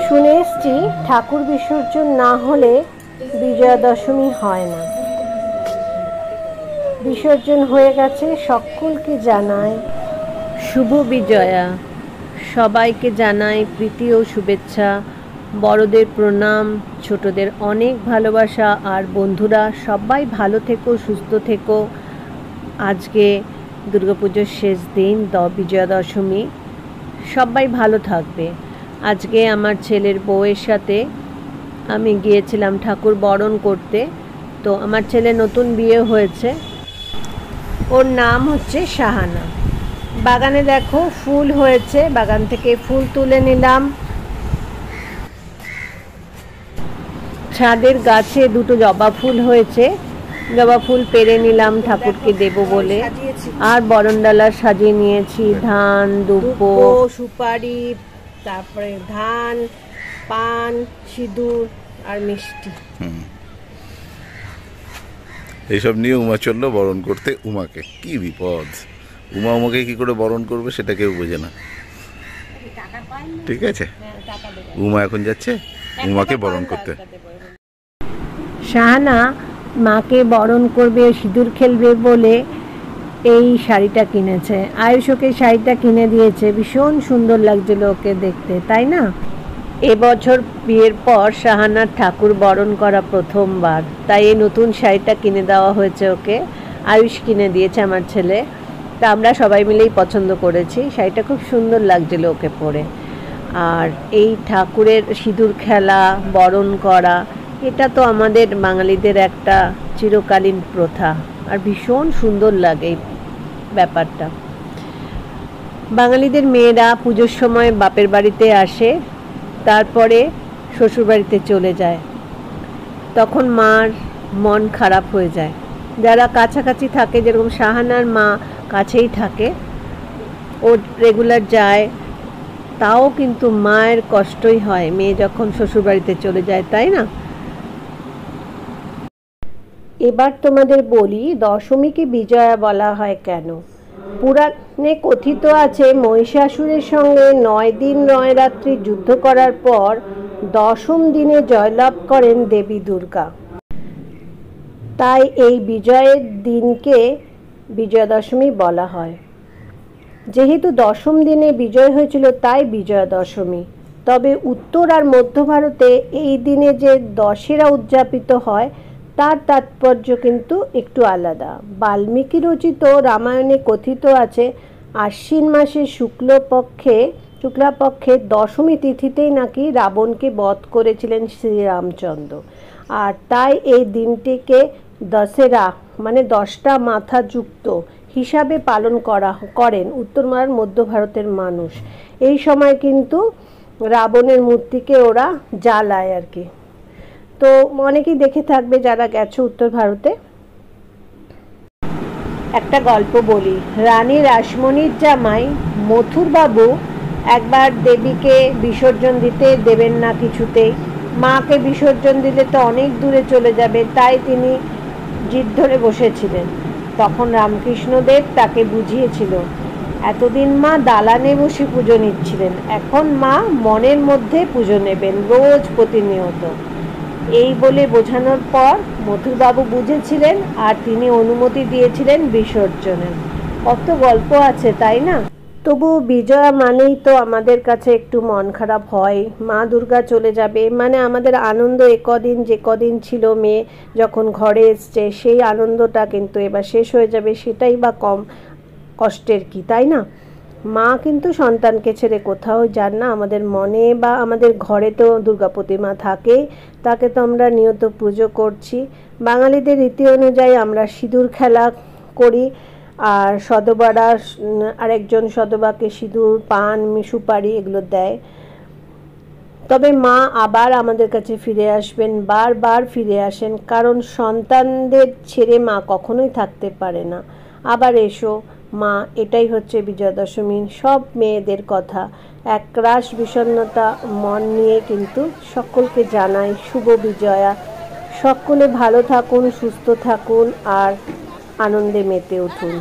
শুনে এসছি ঠাকুর বিসর্জন না হলে বিজয়া দশমী হয় না। বিসর্জন হয়ে গেছে, সকলকে জানাই শুভ বিজয়া। সবাইকে জানাই প্রীতি ও শুভেচ্ছা, বড়দের প্রণাম, ছোটদের অনেক ভালোবাসা। আর বন্ধুরা সবাই ভালো থেকো, সুস্থ থেকো। আজকে দুর্গাপুজোর শেষ দিন, বিজয়া দশমী, সবাই ভালো থাকবে। আজকে আমার ছেলের বউয়ের সাথে আমি গিয়েছিলাম ঠাকুর বরণ করতে। তো আমার ছেলে নতুন বিয়ে হয়েছে, ওর নাম হচ্ছে শাহানা। বাগানে দেখো ফুল হয়েছে, বাগান থেকে ফুল তুলে নিলাম। ছাদের গাছে দুটো জবা ফুল হয়েছে, জবা ফুল পেরে নিলাম ঠাকুরকে দেব বলে। আর বরণডালা সাজিয়ে নিয়েছি ধান, দুব্বো, সুপারি, তারপরে ধান, পান, সিঁদুর আর মিষ্টি। এইসব নিয়ে উমা চললো বরণ করতে। উমাকে কি বিপদ, উমাকে কি করে বরণ করবে সেটা কেউ বোঝে না। ঠিক আছে, উমা এখন যাচ্ছে উমাকে বরণ করতে। শাহানা মাকে বরণ করবে, সিঁদুর খেলবে বলে এই শাড়িটা কিনেছে। আয়ুষ ওকে শাড়িটা কিনে দিয়েছে, ভীষণ সুন্দর লাগছিল ওকে দেখতে, তাই না? এবছর বিয়ের পর শাহানার ঠাকুর বরণ করা প্রথমবার, তাই এই নতুন শাড়িটা কিনে দেওয়া হয়েছে ওকে। আয়ুষ কিনে দিয়েছে আমার ছেলে, তা আমরা সবাই মিলেই পছন্দ করেছি। শাড়িটা খুব সুন্দর লাগছিল ওকে পরে। আর এই ঠাকুরের সিঁদুর খেলা, বরণ করা, এটা তো আমাদের বাঙালিদের একটা চিরকালীন প্রথা, আর ভীষণ সুন্দর লাগে এই ব্যাপারটা। বাঙালিদের মেয়েরা পুজোর সময় বাপের বাড়িতে আসে, তারপরে শ্বশুরবাড়িতে চলে যায়, তখন মার মন খারাপ হয়ে যায়। যারা কাছাকাছি থাকে, যেরকম শাহানার মা কাছেই থাকে, ও রেগুলার যায়, তাও কিন্তু মায়ের কষ্টই হয় মেয়ে যখন শ্বশুরবাড়িতে চলে যায়, তাই না? এবার তোমাদের বলি দশমীকে বিজয়া বলা হয় কেন। পুরাণে কথিত আছে মহিষাসুরের সঙ্গে 9 দিন 9 রাত্রি যুদ্ধ করার পর দশম দিনে জয়লাভ করেন দেবী দুর্গা। তাই এই বিজয়ের দিনকে বিজয়া দশমী বলা হয়। যেহেতু দশম দিনে বিজয় হয়েছিল তাই বিজয়া দশমী। তবে উত্তর আর মধ্য ভারতে এই দিনে যে দশেরা উদযাপিত হয় তার তাৎপর্য কিন্তু একটু আলাদা। বাল্মীকি রচিত রামায়ণে কথিত আছে আশ্বিন মাসের শুক্লাপক্ষে দশমী তিথিতেই নাকি রাবণকে বধ করেছিলেন শ্রীরামচন্দ্র। আর তাই এই দিনটিকে দশেরা মানে 10টা মাথা যুক্ত হিসাবে পালন করেন উত্তর আর মধ্য ভারতের মানুষ। এই সময় কিন্তু রাবণের মূর্তিকে ওরা জ্বালায় আর কি। তো অনেকেই দেখে থাকবে যারা গেছে উত্তর ভারতে। একটা গল্প বলি। রানী রাসমণির জামাই মথুরবাবু একবার দেবীকে বিসর্জন দিতে দেবেন না কিছুতেই। মাকে বিসর্জন দিলে তো অনেক দূরে চলে যাবে, তাই তিনি জিদ ধরে বসেছিলেন। তখন রামকৃষ্ণদেব তাকে বুঝিয়েছিল, এতদিন মা দালানে বসে পুজো নিচ্ছিলেন, এখন মা মনের মধ্যে পুজো নেবেন রোজ প্রতিনিয়ত। এই বলে বোঝানোর পর মথুরবাবু বুঝেছিলেন আর তিনি অনুমতি দিয়েছিলেন বিসর্জনের। কত গল্প আছে, তাই না? তবু বিজয়া মানেই তো আমাদের কাছে একটু মন খারাপ হয়। মা দুর্গা চলে যাবে মানে আমাদের আনন্দ একদিন যে কদিন ছিল মেয়ে যখন ঘরে এসছে, সেই আনন্দটা কিন্তু এবার শেষ হয়ে যাবে। সেটাই বা কম কষ্টের কি, তাই না? মা কিন্তু সন্তানকে ছেড়ে কোথাও যান না। আমাদের মনে বা আমাদের ঘরে তো দুর্গা প্রতিমা থাকে, তাকে তো আমরা নিয়ত পুজো করছি। বাঙালিদের রীতি অনুযায়ী আমরা সিঁদুর খেলা করি, আর সধবারা আরেকজন সধবাকে সিঁদুর, পান, সুপারি এগুলো দেয়। তবে মা আবার আমাদের কাছে ফিরে আসবেন, বারবার ফিরে আসেন, কারণ সন্তানদের ছেড়ে মা কখনোই থাকতে পারে না। আবার এসো মা, এটাই হচ্ছে বিজয়া দশমীর সব মেয়েদের কথা। একরাশ বিষণ্ণতা মন নিয়ে কিন্তু সকলকে জানাই শুভ বিজয়া। সকলে ভালো থাকুন, সুস্থ থাকুন আর আনন্দে মেতে উঠুন।